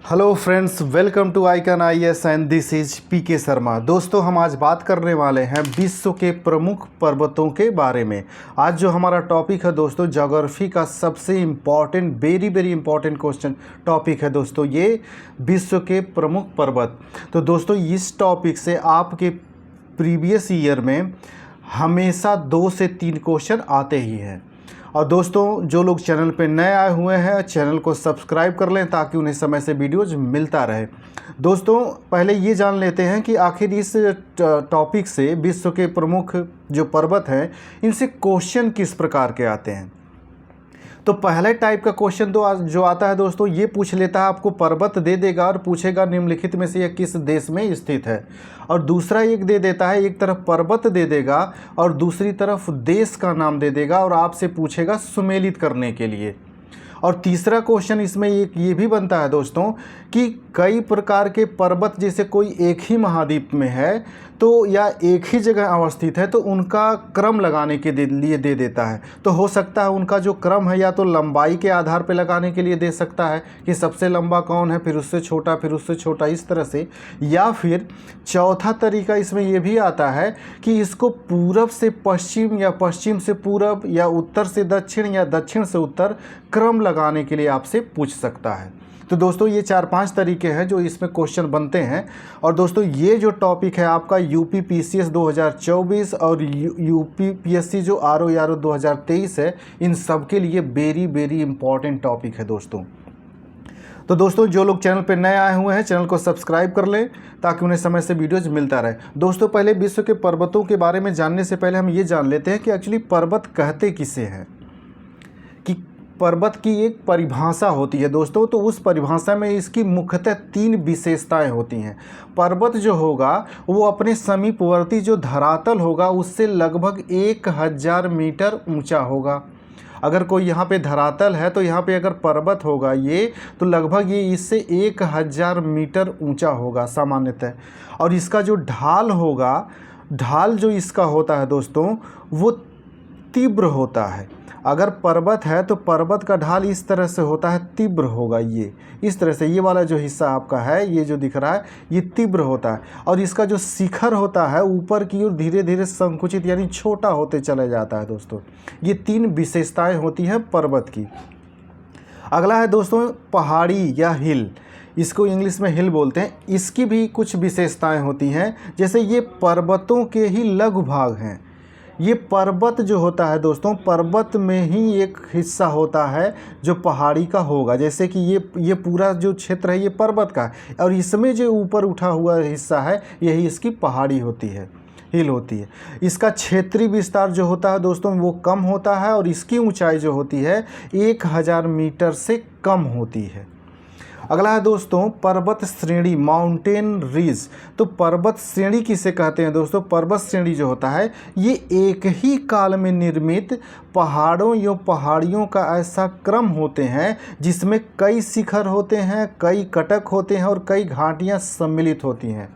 Hello friends, welcome to icon IAS and this is PK Sharma. दोस्तों, हम आज बात करने वाले हैं विश्व के प्रमुख पर्वतों के बारे में। आज जो हमारा टॉपिक है दोस्तों, ज्योग्राफी का सबसे important very important question topic है दोस्तों, ये विश्व के प्रमुख पर्वत। तो दोस्तों, इस टॉपिक से आपके प्रीवियस ईयर में हमेशा 2 से 3 क्वेश्चन आते ही हैं। और दोस्तों, जो लोग चैनल पे नए आए हुए हैं, चैनल को सब्सक्राइब कर लें ताकि उन्हें समय से वीडियोज मिलता रहे। दोस्तों, पहले ये जान लेते हैं कि आखिर इस टॉपिक से विश्व के प्रमुख जो पर्वत हैं, इनसे क्वेश्चन किस प्रकार के आते हैं। तो पहले टाइप का क्वेश्चन जो आता है दोस्तों, ये पूछ लेता है, आपको पर्वत दे देगा और पूछेगा निम्नलिखित में से यह किस देश में स्थित है। और दूसरा एक दे देता है, एक तरफ पर्वत दे देगा और दूसरी तरफ देश का नाम दे देगा और आपसे पूछेगा सुमेलित करने के लिए। और तीसरा क्वेश्चन इसमें एक ये भी बनता है दोस्तों कि कई प्रकार के पर्वत, जैसे कोई एक ही महाद्वीप में है तो या एक ही जगह अवस्थित है, तो उनका क्रम लगाने के लिए दे देता है। तो हो सकता है उनका जो क्रम है या तो लंबाई के आधार पर लगाने के लिए दे सकता है कि सबसे लंबा कौन है, फिर उससे छोटा, फिर उससे छोटा, इस तरह से। या फिर चौथा तरीका इसमें यह भी आता है कि इसको पूरब से पश्चिम या पश्चिम से पूरब या उत्तर से दक्षिण या दक्षिण से उत्तर क्रम लगाने के लिए आपसे पूछ सकता है। तो दोस्तों, ये 4-5 तरीके हैं जो इसमें क्वेश्चन बनते हैं। और दोस्तों, ये जो टॉपिक है आपका यूपी पीसीएस 2024 और यूपी पीएससी जो आरओ 2023 है, इन सब के लिए वेरी इंपॉर्टेंट टॉपिक है दोस्तों। तो दोस्तों, जो लोग चैनल पर नए आए हुए हैं, चैनल को सब्सक्राइब कर लें ताकि उन्हें समय से वीडियोज मिलता रहे। दोस्तों, पहले विश्व के पर्वतों के बारे में जानने से पहले हम ये जान लेते हैं कि एक्चुअली पर्वत कहते किसे हैं। कि पर्वत की एक परिभाषा होती है दोस्तों, तो उस परिभाषा में इसकी मुख्यतः 3 विशेषताएं होती हैं। पर्वत जो होगा वो अपने समीपवर्ती जो धरातल होगा उससे लगभग 1000 मीटर ऊंचा होगा। अगर कोई यहाँ पे धरातल है तो यहाँ पे अगर पर्वत होगा ये, तो लगभग ये इससे 1000 मीटर ऊंचा होगा सामान्यतः। और इसका जो ढाल होगा, ढाल जो इसका होता है दोस्तों, वो तीव्र होता है। अगर पर्वत है तो पर्वत का ढाल इस तरह से होता है, तीव्र होगा। ये इस तरह से, ये वाला जो हिस्सा आपका है, ये जो दिख रहा है, ये तीव्र होता है। और इसका जो शिखर होता है ऊपर की ओर धीरे धीरे संकुचित यानी छोटा होते चले जाता है दोस्तों। ये 3 विशेषताएं होती हैं पर्वत की। अगला है दोस्तों पहाड़ी या हिल, इसको इंग्लिश में हिल बोलते हैं। इसकी भी कुछ विशेषताएं होती हैं, जैसे ये पर्वतों के ही लघु भाग हैं। ये पर्वत जो होता है दोस्तों, पर्वत में ही एक हिस्सा होता है जो पहाड़ी का होगा। जैसे कि ये पूरा जो क्षेत्र है ये पर्वत का है और इसमें जो ऊपर उठा हुआ हिस्सा है यही इसकी पहाड़ी होती है, हिल होती है। इसका क्षेत्रीय विस्तार जो होता है दोस्तों वो कम होता है और इसकी ऊंचाई जो होती है 1000 मीटर से कम होती है। अगला है दोस्तों पर्वत श्रेणी, माउंटेन रिज। तो पर्वत श्रेणी किसे कहते हैं दोस्तों? पर्वत श्रेणी जो होता है ये एक ही काल में निर्मित पहाड़ों या पहाड़ियों का ऐसा क्रम होते हैं जिसमें कई शिखर होते हैं, कई कटक होते हैं और कई घाटियां सम्मिलित होती हैं।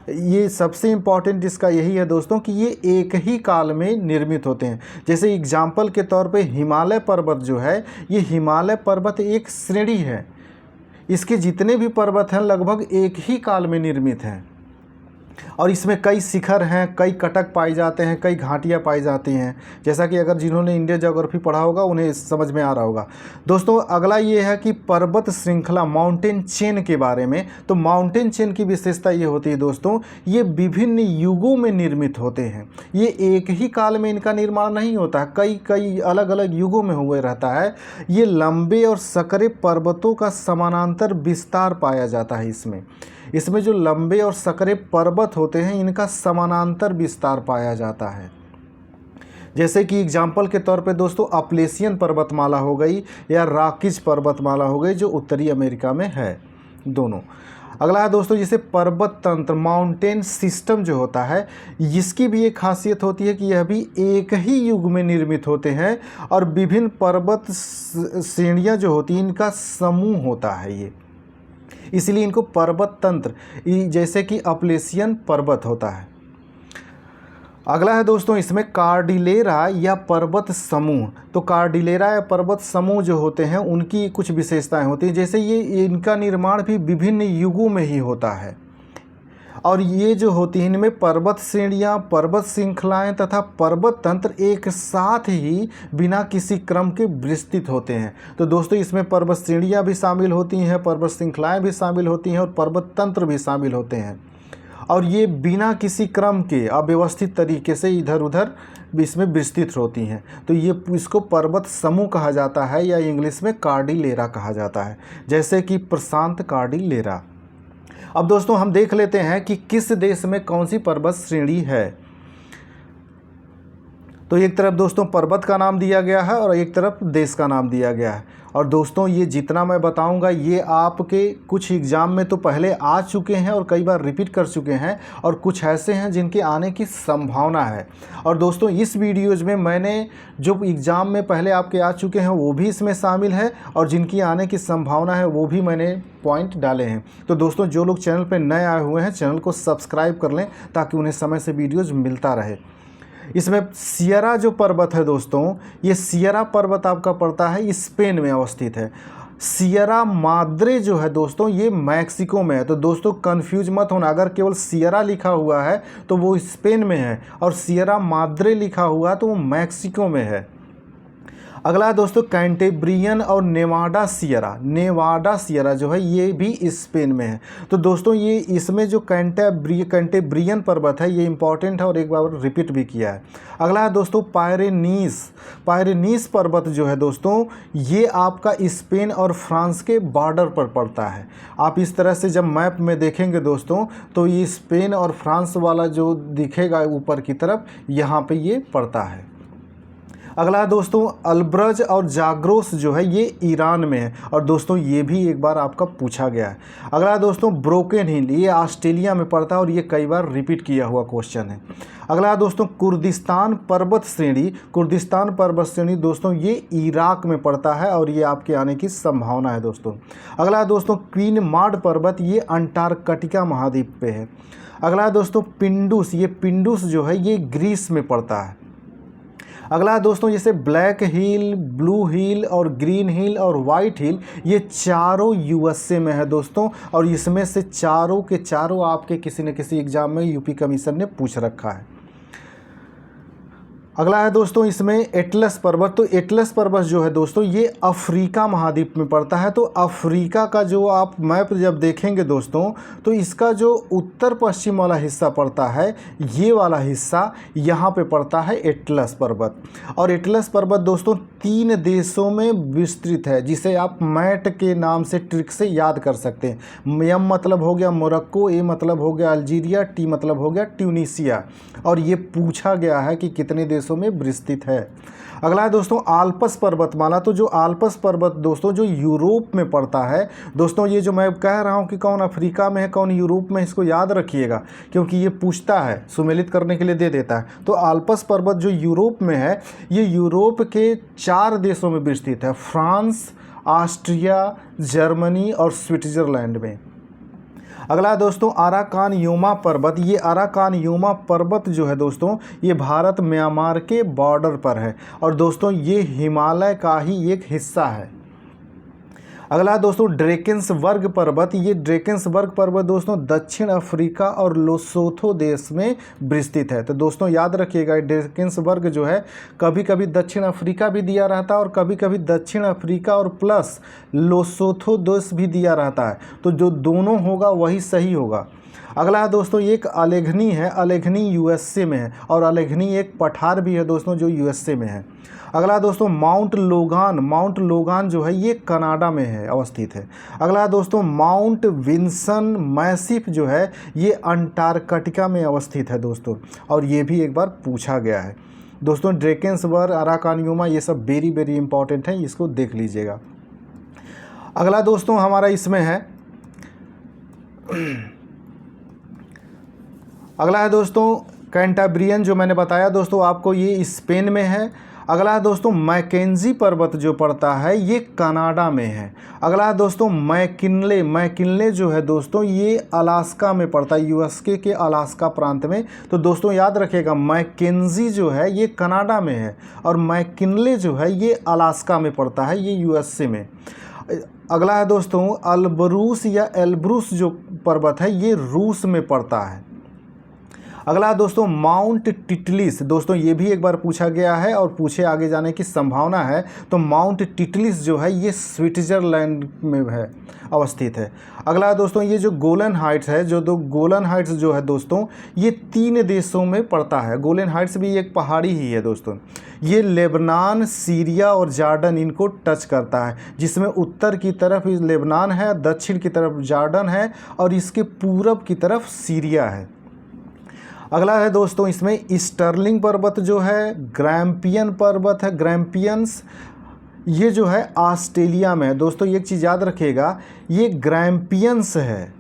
ये सबसे इम्पॉर्टेंट इसका यही है दोस्तों कि ये एक ही काल में निर्मित होते हैं। जैसे एग्जाम्पल के तौर पे हिमालय पर्वत जो है, ये हिमालय पर्वत एक श्रेणी है। इसके जितने भी पर्वत हैं लगभग एक ही काल में निर्मित हैं और इसमें कई शिखर हैं, कई कटक पाए जाते हैं, कई घाटियां पाई जाती हैं। जैसा कि अगर जिन्होंने इंडियन ज्योग्राफी पढ़ा होगा उन्हें समझ में आ रहा होगा। दोस्तों, अगला ये है कि पर्वत श्रृंखला, माउंटेन चेन के बारे में। तो माउंटेन चेन की विशेषता ये होती है दोस्तों, ये विभिन्न युगों में निर्मित होते हैं। ये एक ही काल में इनका निर्माण नहीं होता, कई अलग अलग युगों में हुए रहता है। ये लंबे और सकरे पर्वतों का समानांतर विस्तार पाया जाता है। इसमें जो लंबे और सकरे पर्वत होते हैं इनका समानांतर विस्तार पाया जाता है। जैसे कि एग्जाम्पल के तौर पे दोस्तों अपलेशियन पर्वतमाला हो गई या रॉकीज पर्वतमाला हो गई जो उत्तरी अमेरिका में है, दोनों। अगला है दोस्तों जैसे पर्वत तंत्र, माउंटेन सिस्टम जो होता है, इसकी भी एक खासियत होती है कि यह भी एक ही युग में निर्मित होते हैं और विभिन्न पर्वत श्रेणियाँ जो होती हैं इनका समूह होता है ये, इसलिए इनको पर्वत तंत्र, जैसे कि अपलेशियन पर्वत होता है। अगला है दोस्तों इसमें कार्डिलेरा या पर्वत समूह। तो कार्डिलेरा या पर्वत समूह जो होते हैं उनकी कुछ विशेषताएं होती हैं, जैसे ये इनका निर्माण भी विभिन्न युगों में ही होता है और ये जो होती हैं इनमें पर्वत श्रेणियाँ, पर्वत श्रृंखलाएँ तथा पर्वत तंत्र एक साथ ही बिना किसी क्रम के विस्तृत होते हैं। तो दोस्तों इसमें पर्वत श्रेणियाँ भी शामिल होती हैं, पर्वत श्रृंखलाएँ भी शामिल होती हैं और पर्वत तंत्र भी शामिल होते हैं और ये बिना किसी क्रम के अव्यवस्थित तरीके से इधर उधर इसमें विस्तृत होती हैं। तो ये इसको पर्वत समूह कहा जाता है या इंग्लिश में कार्डिलेरा कहा जाता है, जैसे कि प्रशांत कार्डिलेरा। अब दोस्तों हम देख लेते हैं कि किस देश में कौन सी पर्वत श्रेणी है। तो एक तरफ दोस्तों पर्वत का नाम दिया गया है और एक तरफ देश का नाम दिया गया है। और दोस्तों ये जितना मैं बताऊंगा ये आपके कुछ एग्ज़ाम में तो पहले आ चुके हैं और कई बार रिपीट कर चुके हैं और कुछ ऐसे हैं जिनके आने की संभावना है। और दोस्तों इस वीडियोज़ में मैंने जो एग्ज़ाम में पहले आपके आ चुके हैं वो भी इसमें शामिल है और जिनकी आने की संभावना है वो भी मैंने पॉइंट डाले हैं। तो दोस्तों जो लोग चैनल पर नए आए हुए हैं चैनल को सब्सक्राइब कर लें ताकि उन्हें समय से वीडियोज़ मिलता रहे। इसमें सियरा जो पर्वत है दोस्तों, ये सियरा पर्वत आपका पड़ता है स्पेन में अवस्थित है। सियरा माद्रे जो है दोस्तों ये मैक्सिको में है। तो दोस्तों कंफ्यूज मत होना, अगर केवल सियरा लिखा हुआ है तो वो स्पेन में है और सियरा माद्रे लिखा हुआ तो वो मैक्सिको में है। अगला है दोस्तों कैंटेब्रियन और नेवाडा सियरा जो है ये भी स्पेन में है। तो दोस्तों ये इसमें जो कैंटेब्रियन पर्वत है ये इंपॉर्टेंट है और एक बार रिपीट भी किया है। अगला है दोस्तों पायरेनीस पर्वत जो है दोस्तों ये आपका स्पेन और फ्रांस के बॉर्डर पर पड़ता है। आप इस तरह से जब मैप में देखेंगे दोस्तों तो ये स्पेन और फ्रांस वाला जो दिखेगा ऊपर की तरफ यहाँ पे ये पड़ता है। अगला दोस्तों अल्ब्रज और जाग्रोस जो है ये ईरान में है और दोस्तों ये भी एक बार आपका पूछा गया है। अगला दोस्तों ब्रोकन हिल, ये ऑस्ट्रेलिया में पड़ता है और ये कई बार रिपीट किया हुआ क्वेश्चन है। अगला दोस्तों कुर्दिस्तान पर्वत श्रेणी दोस्तों ये इराक में पड़ता है और ये आपके आने की संभावना है दोस्तों। अगला दोस्तों क्वीन माड पर्वत ये अंटार्कटिका महाद्वीप पे है। अगला दोस्तों पिंडूस जो है ये ग्रीस में पड़ता है। अगला दोस्तों जैसे ब्लैक हिल, ब्लू हिल और ग्रीन हिल और वाइट हिल ये चारों यूएसए में है दोस्तों और इसमें से चारों के चारों आपके किसी न किसी एग्जाम में यूपी कमीशन ने पूछ रखा है। अगला है दोस्तों इसमें एटलस पर्वत। तो एटलस पर्वत जो है दोस्तों ये अफ्रीका महाद्वीप में पड़ता है। तो अफ्रीका का जो आप मैप जब देखेंगे दोस्तों तो इसका जो उत्तर पश्चिम वाला हिस्सा पड़ता है ये वाला हिस्सा यहाँ पे पड़ता है एटलस पर्वत। और एटलस पर्वत दोस्तों 3 देशों में विस्तृत है जिसे आप मैट के नाम से ट्रिक से याद कर सकते हैं। एम मतलब हो गया मोरक्को, ए मतलब हो गया अल्जीरिया, टी मतलब हो गया ट्यूनीसिया और ये पूछा गया है कि कितने देशों में विस्तृत है। अगला है दोस्तों आल्प्स पर्वतमाला। तो जो आल्प्स पर्वत दोस्तों जो यूरोप में पड़ता है दोस्तों, ये जो मैं कह रहा हूँ कि कौन अफ्रीका में है कौन यूरोप में, इसको याद रखिएगा क्योंकि ये पूछता है, सुमेलित करने के लिए दे देता है। तो आल्प्स पर्वत जो यूरोप में है ये यूरोप के 4 देशों में विस्तृत है, फ्रांस, ऑस्ट्रिया, जर्मनी और स्विट्जरलैंड में। अगला दोस्तों अराकानयुमा पर्वत। ये अराकानयुमा पर्वत जो है दोस्तों ये भारत म्यांमार के बॉर्डर पर है और दोस्तों ये हिमालय का ही एक हिस्सा है। अगला दोस्तों ड्रेकेंसबर्ग पर्वत। ये ड्रेकेंसबर्ग पर्वत दोस्तों दक्षिण अफ्रीका और लोसोथो देश में विस्तृत है। तो दोस्तों याद रखिएगा ड्रेकेंसबर्ग जो है कभी कभी दक्षिण अफ्रीका भी दिया रहता है और कभी कभी दक्षिण अफ्रीका और प्लस लोसोथो देश भी दिया रहता है। तो जो दोनों होगा वही सही होगा। अगला दोस्तों एक अलेघनी है, अलेघनी यूएसए में है और अलेघनी एक पठार भी है दोस्तों जो यूएसए में है। अगला दोस्तों माउंट लोगान जो है ये कनाडा में है अवस्थित है। अगला दोस्तों माउंट विंसन मैसिफ जो है ये अंटार्कटिका में अवस्थित है दोस्तों और ये भी एक बार पूछा गया है दोस्तों। ड्रेकेंसबर्ग, अराकानयुमा ये सब वेरी वेरी इंपॉर्टेंट है, इसको देख लीजिएगा। अगला दोस्तों हमारा इसमें है अगला है दोस्तों कैंटाब्रियन जो मैंने बताया दोस्तों आपको, ये स्पेन में है। अगला है दोस्तों मैकेंजी पर्वत जो पड़ता है ये कनाडा में है। अगला है दोस्तों मैकिनले। मैकिनले जो है दोस्तों ये अलास्का में पड़ता है, यूएसए के अलास्का प्रांत में। तो दोस्तों याद रखिएगा मैकेंजी जो है ये कनाडा में है और मैकिनले जो है ये अलास्का में पड़ता है, ये यूएसए में। अगला है दोस्तों अल्बरूस या एल्ब्रूस जो पर्वत है ये रूस में पड़ता है। अगला है दोस्तों माउंट टिटलिस। दोस्तों ये भी एक बार पूछा गया है और पूछे आगे जाने की संभावना है। तो माउंट टिटलिस जो है ये स्विट्जरलैंड में है, अवस्थित है। अगला है दोस्तों ये जो गोलन हाइट्स है, गोलन हाइट्स जो है दोस्तों ये 3 देशों में पड़ता है। गोलन हाइट्स भी एक पहाड़ी ही है दोस्तों। ये लेबनान, सीरिया और जॉर्डन इनको टच करता है, जिसमें उत्तर की तरफ लेबनान है, दक्षिण की तरफ जॉर्डन है और इसके पूरब की तरफ सीरिया है। अगला है दोस्तों इसमें स्टर्लिंग पर्वत जो है, ग्रैम्पियन पर्वत है, ग्रैम्पियंस ये जो है ऑस्ट्रेलिया में है। दोस्तों एक चीज़ याद रखिएगा, ये ग्रैम्पियंस है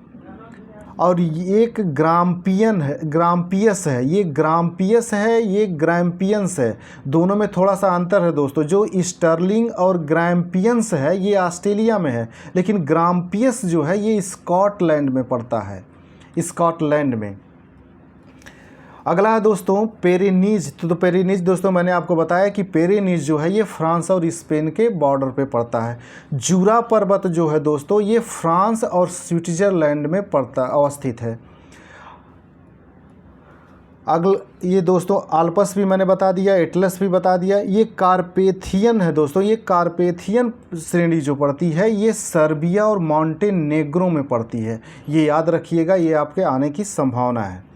और एक ग्राम्पियन है, ग्राम्पियस है। ये ग्राम्पियस है, ये ग्रैम्पियंस है, दोनों में थोड़ा सा अंतर है दोस्तों। जो स्टर्लिंग और ग्रैम्पियंस है ये ऑस्ट्रेलिया में है, लेकिन ग्राम्पियस जो है ये स्कॉटलैंड में पड़ता है, स्कॉटलैंड में। अगला है दोस्तों पेरेनीज। तो पेरेनीज दोस्तों मैंने आपको बताया कि पेरेनीज जो है ये फ्रांस और स्पेन के बॉर्डर पे पड़ता है। जूरा पर्वत जो है दोस्तों ये फ्रांस और स्विट्जरलैंड में अवस्थित है। ये दोस्तों आल्प्स भी मैंने बता दिया, एटलस भी बता दिया। ये कार्पेथियन है दोस्तों, ये कार्पेथियन श्रेणी जो पड़ती है ये सर्बिया और मॉन्टेनेग्रो में पड़ती है। ये याद रखिएगा, ये आपके आने की संभावना है।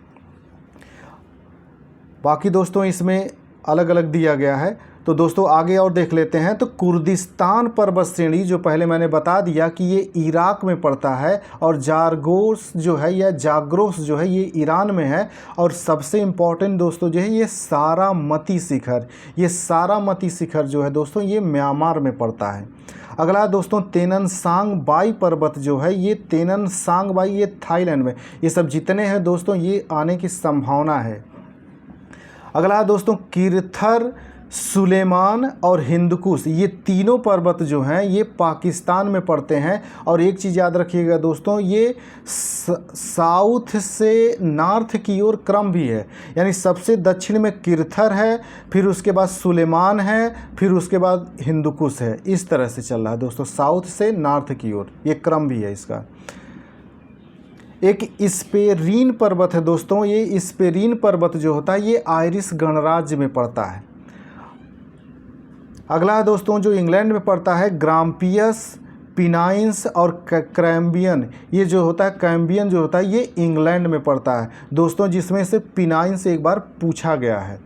बाकी दोस्तों इसमें अलग अलग दिया गया है। तो दोस्तों आगे और देख लेते हैं। तो कुर्दिस्तान पर्वत श्रेणी जो पहले मैंने बता दिया कि ये इराक में पड़ता है और जारगोस जो है या जाग्रोस जो है ये ईरान में है। और सबसे इम्पॉर्टेंट दोस्तों जो है ये सारामती शिखर, ये सारामती शिखर जो है दोस्तों ये म्यांमार में पड़ता है। अगला दोस्तों तेननसांग बाई पर्वत जो है ये तेननसांग बाई ये थाईलैंड में। ये सब जितने हैं दोस्तों ये आने की संभावना है। अगला दोस्तों किरथर, सुलेमान और हिंदकुश ये तीनों पर्वत जो हैं ये पाकिस्तान में पड़ते हैं। और एक चीज़ याद रखिएगा दोस्तों, ये साउथ से नॉर्थ की ओर क्रम भी है, यानी सबसे दक्षिण में किरथर है, फिर उसके बाद सुलेमान है, फिर उसके बाद हिंदकुश है। इस तरह से चल रहा है दोस्तों, साउथ से नॉर्थ की ओर ये क्रम भी है इसका। एक स्पेरीन पर्वत है दोस्तों, ये स्पेरीन पर्वत जो होता है ये आयरिश गणराज्य में पड़ता है। अगला है दोस्तों जो इंग्लैंड में पड़ता है ग्राम्पियस, पिनाइंस और कैम्बियन। ये जो होता है कैम्बियन जो होता है ये इंग्लैंड में पड़ता है दोस्तों, जिसमें से पिनाइंस एक बार पूछा गया है।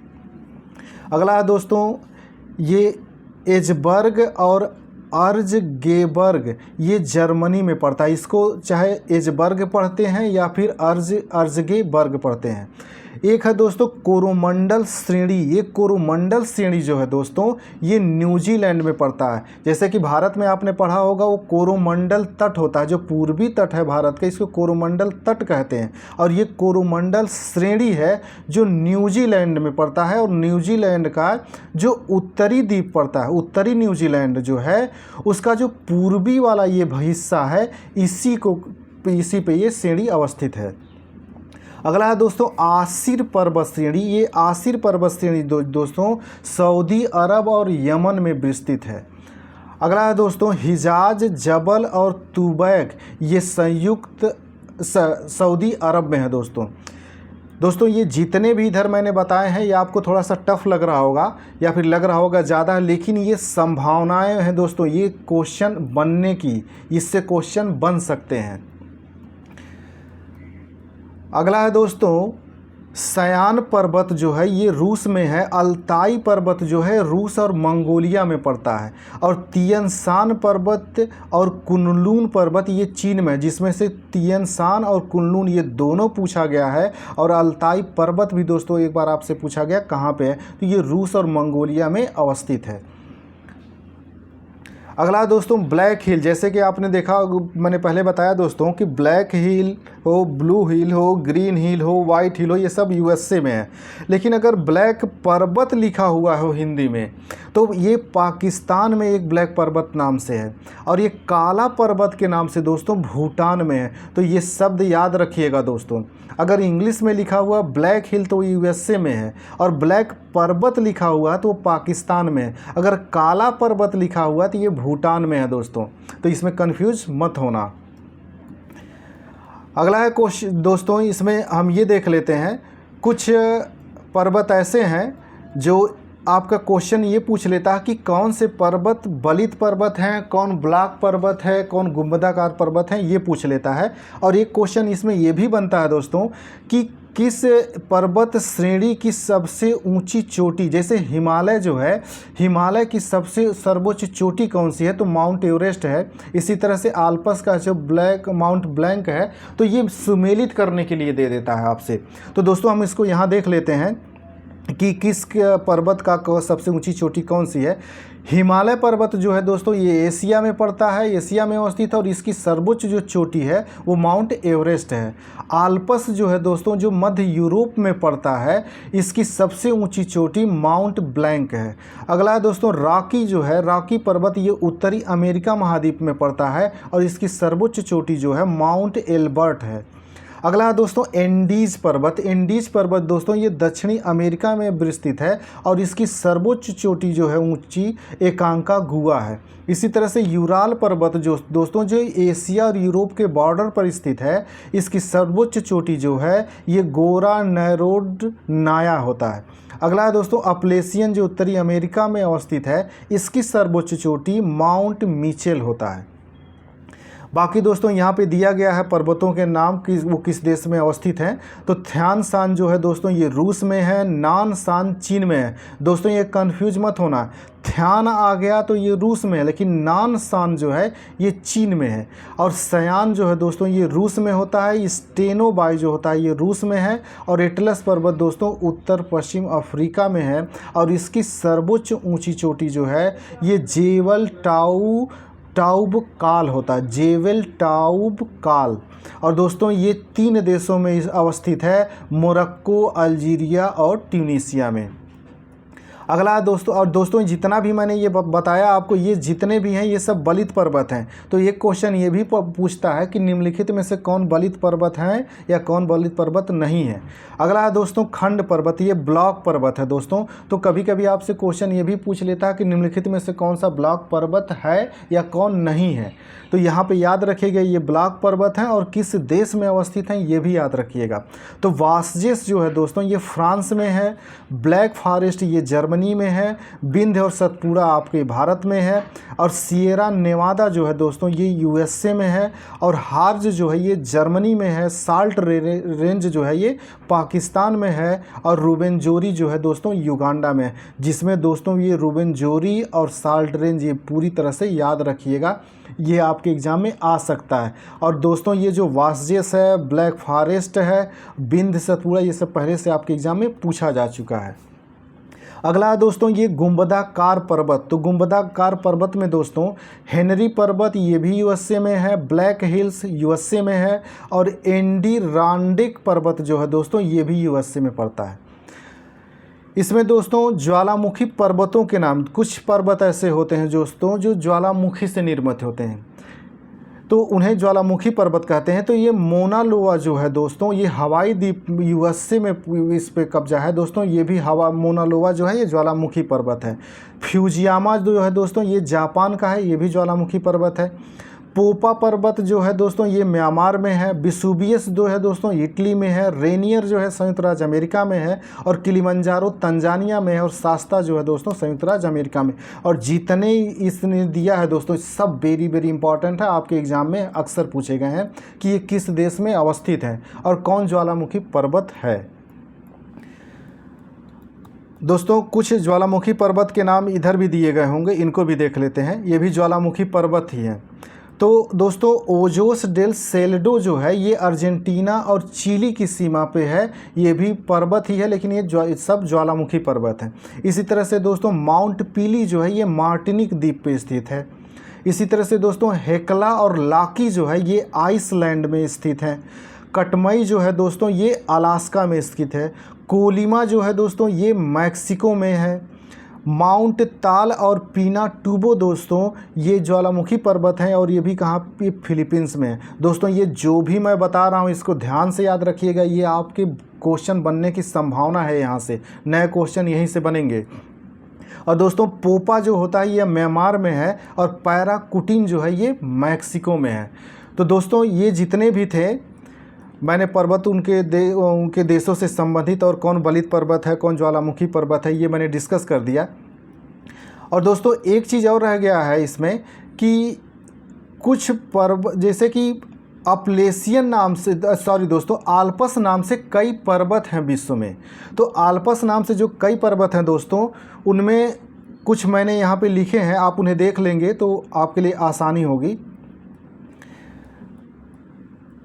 अगला है दोस्तों ये एजबर्ग और अर्जगेबर्ग ये जर्मनी में पड़ता है। इसको चाहे एजबर्ग पढ़ते हैं या फिर अर्जगेबर्ग पढ़ते हैं। एक है दोस्तों कोरोमंडल श्रेणी। ये कोरोमंडल श्रेणी जो है दोस्तों ये न्यूजीलैंड में पड़ता है। जैसे कि भारत में आपने पढ़ा होगा वो कोरोमंडल तट होता है, जो पूर्वी तट है भारत का इसको कोरोमंडल तट कहते हैं। और ये कोरोमंडल श्रेणी है जो न्यूजीलैंड में पड़ता है। और न्यूजीलैंड का जो उत्तरी द्वीप पड़ता है, उत्तरी न्यूजीलैंड जो है उसका जो पूर्वी वाला ये हिस्सा है इसी पे ये श्रेणी अवस्थित है। अगला है दोस्तों आसिर पर्वत श्रेणी। ये आसिर पर्वत श्रेणी दोस्तों सऊदी अरब और यमन में विस्तृत है। अगला है दोस्तों हिजाज, जबल और तुबैक ये संयुक्त सऊदी अरब में है दोस्तों ये जितने भी इधर मैंने बताए हैं ये आपको थोड़ा सा टफ लग रहा होगा या फिर लग रहा होगा ज़्यादा, लेकिन ये संभावनाएं हैं दोस्तों ये क्वेश्चन बनने की, इससे क्वेश्चन बन सकते हैं। अगला है दोस्तों सयान पर्वत जो है ये रूस में है। अल्ताई पर्वत जो है रूस और मंगोलिया में पड़ता है। और तियनशान पर्वत और कुनलुन पर्वत ये चीन में है, जिसमें से तियनशान और कुनलुन ये दोनों पूछा गया है। और अल्ताई पर्वत भी दोस्तों एक बार आपसे पूछा गया कहाँ पे है, तो ये रूस और मंगोलिया में अवस्थित है। अगला दोस्तों ब्लैक हिल, जैसे कि आपने देखा, मैंने पहले बताया दोस्तों कि ब्लैक हिल हो, ब्लू हिल हो, ग्रीन हिल हो, वाइट हिल हो, ये सब यूएसए में है। लेकिन अगर ब्लैक पर्वत लिखा हुआ हो हिंदी में तो ये पाकिस्तान में एक ब्लैक पर्वत नाम से है, और ये काला पर्वत के नाम से दोस्तों भूटान में है। तो ये शब्द याद रखिएगा दोस्तों। अगर इंग्लिश में लिखा हुआ ब्लैक हिल तो यूएसए में है, और ब्लैक पर्वत लिखा हुआ तो वो पाकिस्तान में है। अगर काला पर्वत लिखा हुआ तो ये भूटान में है दोस्तों। तो इसमें कंफ्यूज मत होना। अगला है क्वेश्चन दोस्तों, इसमें हम ये देख लेते हैं, कुछ पर्वत ऐसे हैं जो आपका क्वेश्चन ये पूछ लेता है कि कौन से पर्वत बलित पर्वत हैं, कौन ब्लैक पर्वत है, कौन गुंबदाकार पर्वत हैं, ये पूछ लेता है। और एक क्वेश्चन इसमें ये भी बनता है दोस्तों कि किस पर्वत श्रेणी की सबसे ऊंची चोटी, जैसे हिमालय जो है, हिमालय की सबसे सर्वोच्च चोटी कौन सी है, तो माउंट एवरेस्ट है। इसी तरह से आल्प्स का जो माउंट ब्लैंक है, तो ये सुमेलित करने के लिए दे देता है आपसे। तो दोस्तों हम इसको यहाँ देख लेते हैं कि किस पर्वत का सबसे ऊंची चोटी कौन सी है। हिमालय पर्वत जो है दोस्तों ये एशिया में पड़ता है, एशिया में अवस्थित है, और इसकी सर्वोच्च जो चोटी है वो माउंट एवरेस्ट है। आल्प्स जो है दोस्तों जो मध्य यूरोप में पड़ता है, इसकी सबसे ऊंची चोटी माउंट ब्लैंक है। अगला है दोस्तों रॉकी जो है, रॉकी पर्वत ये उत्तरी अमेरिका महाद्वीप में पड़ता है, और इसकी सर्वोच्च चोटी जो है माउंट एल्बर्ट है। अगला है दोस्तों एंडीज पर्वत। एंडीज पर्वत दोस्तों ये दक्षिणी अमेरिका में विस्तृत है, और इसकी सर्वोच्च चोटी जो है ऊंची एकांका गुआ है। इसी तरह से यूराल पर्वत जो दोस्तों जो एशिया और यूरोप के बॉर्डर पर स्थित है, इसकी सर्वोच्च चोटी जो है ये गोरा नैरोड नाया होता है। अगला है दोस्तों अपलेशियन जो उत्तरी अमेरिका में अवस्थित है, इसकी सर्वोच्च चोटी माउंट मिचेल होता है। बाकी दोस्तों यहाँ पे दिया गया है पर्वतों के नाम कि वो किस देश में अवस्थित हैं। तो थ्यान शान जो है दोस्तों ये रूस में है, नान शान चीन में है। दोस्तों ये कंफ्यूज मत होना, थ्यान आ गया तो ये रूस में है, लेकिन नान शान जो है ये चीन में है। और सयान जो है दोस्तों ये रूस में होता है, स्टेनो बाई जो होता है ये रूस में है, और एटलस पर्वत दोस्तों उत्तर पश्चिम अफ्रीका में है, और इसकी सर्वोच्च ऊंची चोटी जो है ये जेबल टाउब काल होता है, जेबल टाउब काल। और दोस्तों ये 3 देशों में अवस्थित है, मोरक्को, अल्जीरिया और ट्यूनीशिया में। अगला दोस्तों, और दोस्तों जितना भी मैंने ये बताया आपको, ये जितने भी हैं ये सब बलित पर्वत हैं। तो एक क्वेश्चन ये भी पूछता है कि निम्नलिखित में से कौन बलित पर्वत हैं या कौन बलित पर्वत नहीं है। अगला है दोस्तों खंड पर्वत, ये ब्लॉक पर्वत है दोस्तों। तो कभी कभी आपसे क्वेश्चन ये भी पूछ लेता है कि निम्नलिखित में से कौन सा ब्लॉक पर्वत है या कौन नहीं है। तो यहाँ पे याद रखिएगा ये ब्लॉक पर्वत हैं और किस देश में अवस्थित हैं ये भी याद रखिएगा। तो वासजेस जो है दोस्तों ये फ्रांस में है, ब्लैक फॉरेस्ट ये जर्मनी में है, विंध्य और सतपुड़ा आपके भारत में है, और सिएरा नेवादा जो है दोस्तों ये यूएसए में है, और हार्ज जो है ये जर्मनी में है, साल्ट रेंज जो है ये पाकिस्तान में है, और रूबेंजोरी जो है दोस्तों युगांडा में है। जिसमें दोस्तों ये रूबेंजोरी और साल्ट रेंज ये पूरी तरह से याद रखिएगा, ये आपके एग्ज़ाम में आ सकता है। और दोस्तों ये जो वासजेस है, ब्लैक फॉरेस्ट है, विंध्य सतपुड़ा, ये सब पहले से आपके एग्ज़ाम में पूछा जा चुका है। अगला दोस्तों ये गुंबदाकार पर्वत। तो गुंबदाकार पर्वत में दोस्तों हेनरी पर्वत ये भी यूएसए में है, ब्लैक हिल्स यूएसए में है, और एंडीरांडिक पर्वत जो है दोस्तों ये भी यूएसए में पड़ता है। इसमें दोस्तों ज्वालामुखी पर्वतों के नाम, कुछ पर्वत ऐसे होते हैं दोस्तों जो ज्वालामुखी से निर्मित होते हैं, तो उन्हें ज्वालामुखी पर्वत कहते हैं। तो ये मोना लोआ जो है दोस्तों ये हवाई द्वीप यूएसए में इस पे कब्जा है दोस्तों, ये भी मोना लोआ जो है ये ज्वालामुखी पर्वत है। फ्यूजियामा जो है दोस्तों ये जापान का है, ये भी ज्वालामुखी पर्वत है। पोपा पर्वत जो है दोस्तों ये म्यांमार में है, विसुवियस जो है दोस्तों इटली में है, रेनियर जो है संयुक्त राज्य अमेरिका में है, और किलिमंजारो तंजानिया में है, और शास्ता जो है दोस्तों संयुक्त राज्य अमेरिका में। और जितने इसने दिया है दोस्तों सब वेरी वेरी इंपॉर्टेंट है, आपके एग्जाम में अक्सर पूछे गए हैं कि ये किस देश में अवस्थित है और कौन ज्वालामुखी पर्वत है। दोस्तों कुछ ज्वालामुखी पर्वत के नाम इधर भी दिए गए होंगे, इनको भी देख लेते हैं। ये भी ज्वालामुखी पर्वत ही है। तो दोस्तों ओजोस डेल सेल्डो जो है ये अर्जेंटीना और चिली की सीमा पे है, ये भी पर्वत ही है, लेकिन ये सब ज्वालामुखी पर्वत हैं। इसी तरह से दोस्तों माउंट पीली जो है ये मार्टिनिक द्वीप पे स्थित है। इसी तरह से दोस्तों हेक्ला और लाकी जो है ये आइसलैंड में स्थित हैं। कटमई जो है दोस्तों ये अलास्का में स्थित है। कोलिमा जो है दोस्तों ये मैक्सिको में है। माउंट ताल और पिनाटुबो दोस्तों ये ज्वालामुखी पर्वत हैं और ये भी कहाँ पे, फिलीपींस में है। दोस्तों ये जो भी मैं बता रहा हूँ इसको ध्यान से याद रखिएगा, ये आपके क्वेश्चन बनने की संभावना है, यहाँ से नए क्वेश्चन यहीं से बनेंगे। और दोस्तों पोपा जो होता है ये म्यांमार में है और पैराकुटिन जो है ये मैक्सिको में है। तो दोस्तों ये जितने भी थे मैंने पर्वत उनके देशों से संबंधित और कौन बलित पर्वत है, कौन ज्वालामुखी पर्वत है, ये मैंने डिस्कस कर दिया। और दोस्तों एक चीज़ और रह गया है इसमें कि कुछ पर्वत जैसे कि अपलेशियन नाम से दोस्तों आल्पस नाम से कई पर्वत हैं विश्व में। तो आल्पस नाम से जो कई पर्वत हैं दोस्तों उनमें कुछ मैंने यहाँ पे लिखे हैं, आप उन्हें देख लेंगे तो आपके लिए आसानी होगी।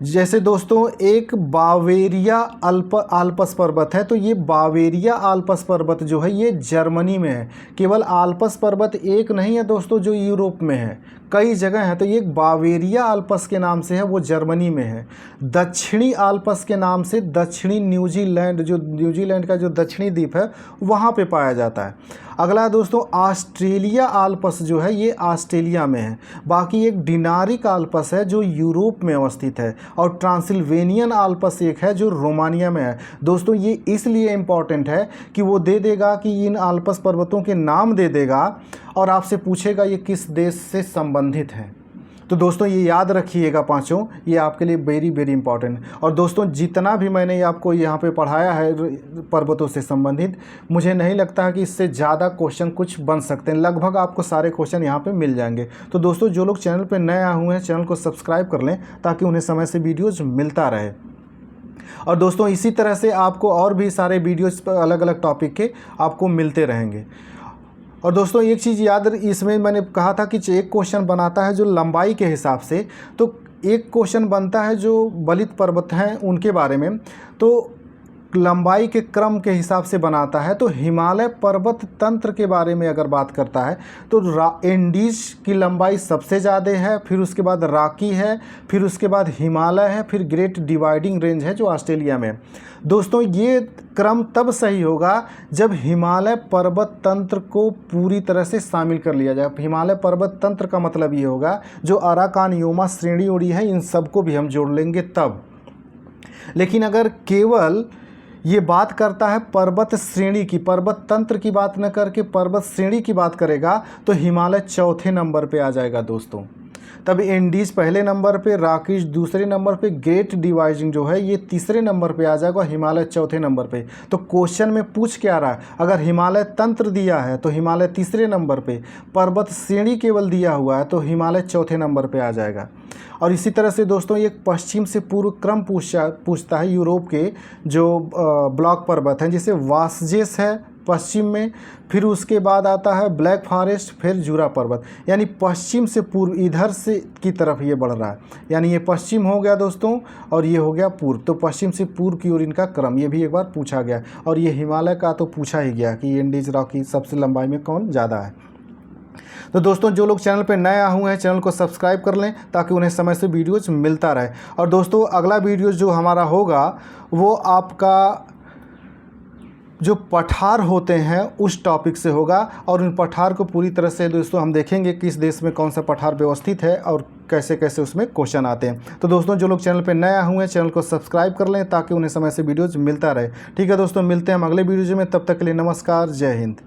जैसे दोस्तों एक बावेरिया आल्पस पर्वत है, तो ये बावेरिया आल्पस पर्वत जो है ये जर्मनी में है। केवल आल्पस पर्वत एक नहीं है दोस्तों जो यूरोप में है, कई जगह है। तो ये बावेरिया आल्पस के नाम से है, वो जर्मनी में है। दक्षिणी आल्पस के नाम से दक्षिणी न्यूजीलैंड, जो न्यूजीलैंड का जो दक्षिणी द्वीप है वहाँ पे पाया जाता है। अगला दोस्तों ऑस्ट्रेलिया आल्पस जो है ये ऑस्ट्रेलिया में है। बाकी एक डिनारिक आल्पस है जो यूरोप में अवस्थित है और ट्रांसिल्वेनियन आल्पस एक है जो रोमानिया में है। दोस्तों ये इसलिए इम्पॉर्टेंट है कि वो दे देगा कि इन आल्पस पर्वतों के नाम दे देगा और आपसे पूछेगा ये किस देश से संबंधित है। तो दोस्तों ये याद रखिएगा पांचों, ये आपके लिए वेरी वेरी इंपॉर्टेंट। और दोस्तों जितना भी मैंने आपको यहाँ पे पढ़ाया है पर्वतों से संबंधित, मुझे नहीं लगता है कि इससे ज़्यादा क्वेश्चन कुछ बन सकते हैं। लगभग आपको सारे क्वेश्चन यहाँ पे मिल जाएंगे। तो दोस्तों जो लोग चैनल पे नए आए हुए हैं चैनल को सब्सक्राइब कर लें ताकि उन्हें समय से वीडियोज़ मिलता रहे। और दोस्तों इसी तरह से आपको और भी सारे वीडियोज़ अलग अलग टॉपिक के आपको मिलते रहेंगे। और दोस्तों एक चीज़ याद, इसमें मैंने कहा था कि एक क्वेश्चन बनाता है जो लंबाई के हिसाब से, तो एक क्वेश्चन बनता है जो बलित पर्वत हैं उनके बारे में, तो लंबाई के क्रम के हिसाब से बनाता है। तो हिमालय पर्वत तंत्र के बारे में अगर बात करता है तो एंडीज की लंबाई सबसे ज़्यादा है, फिर उसके बाद राकी है, फिर उसके बाद हिमालय है, फिर ग्रेट डिवाइडिंग रेंज है जो ऑस्ट्रेलिया में। दोस्तों ये क्रम तब सही होगा जब हिमालय पर्वत तंत्र को पूरी तरह से शामिल कर लिया जाए। हिमालय पर्वत तंत्र का मतलब ये होगा जो अराकानयोमा श्रेणी ओढ़ी है इन सबको भी हम जोड़ लेंगे तब। लेकिन अगर केवल ये बात करता है पर्वत श्रेणी की, पर्वत तंत्र की बात न करके पर्वत श्रेणी की बात करेगा तो हिमालय चौथे नंबर पे आ जाएगा दोस्तों। तब एंडीज पहले नंबर पे, राकीज दूसरे नंबर पे, ग्रेट डिवाइडिंग जो है ये तीसरे नंबर पे आ जाएगा, हिमालय चौथे नंबर पे। तो क्वेश्चन में पूछ क्या रहा है, अगर हिमालय तंत्र दिया है तो हिमालय तीसरे नंबर पे, पर्वत श्रेणी केवल दिया हुआ है तो हिमालय चौथे नंबर पे आ जाएगा। और इसी तरह से दोस्तों एक पश्चिम से पूर्व क्रम पूछता है यूरोप के जो ब्लॉक पर्वत हैं, जैसे वासजेस है पश्चिम में, फिर उसके बाद आता है ब्लैक फॉरेस्ट, फिर जूरा पर्वत, यानी पश्चिम से पूर्व इधर से की तरफ ये बढ़ रहा है। यानी ये पश्चिम हो गया दोस्तों और ये हो गया पूर्व, तो पश्चिम से पूर्व की ओर इनका क्रम, ये भी एक बार पूछा गया। और ये हिमालय का तो पूछा ही गया कि एंडीज रॉकी सबसे लंबाई में कौन ज़्यादा है। तो दोस्तों जो लोग चैनल पर नए आए हुए हैं चैनल को सब्सक्राइब कर लें ताकि उन्हें समय से वीडियोज़ मिलता रहे। और दोस्तों अगला वीडियो जो हमारा होगा वो आपका जो पठार होते हैं उस टॉपिक से होगा और उन पठार को पूरी तरह से दोस्तों हम देखेंगे किस देश में कौन सा पठार व्यवस्थित है और कैसे कैसे उसमें क्वेश्चन आते हैं। तो दोस्तों जो लोग चैनल पे नए हुए हैं चैनल को सब्सक्राइब कर लें ताकि उन्हें समय से वीडियोज़ मिलता रहे। ठीक है दोस्तों, मिलते हैं हम अगले वीडियो में, तब तक के लिए नमस्कार, जय हिंद।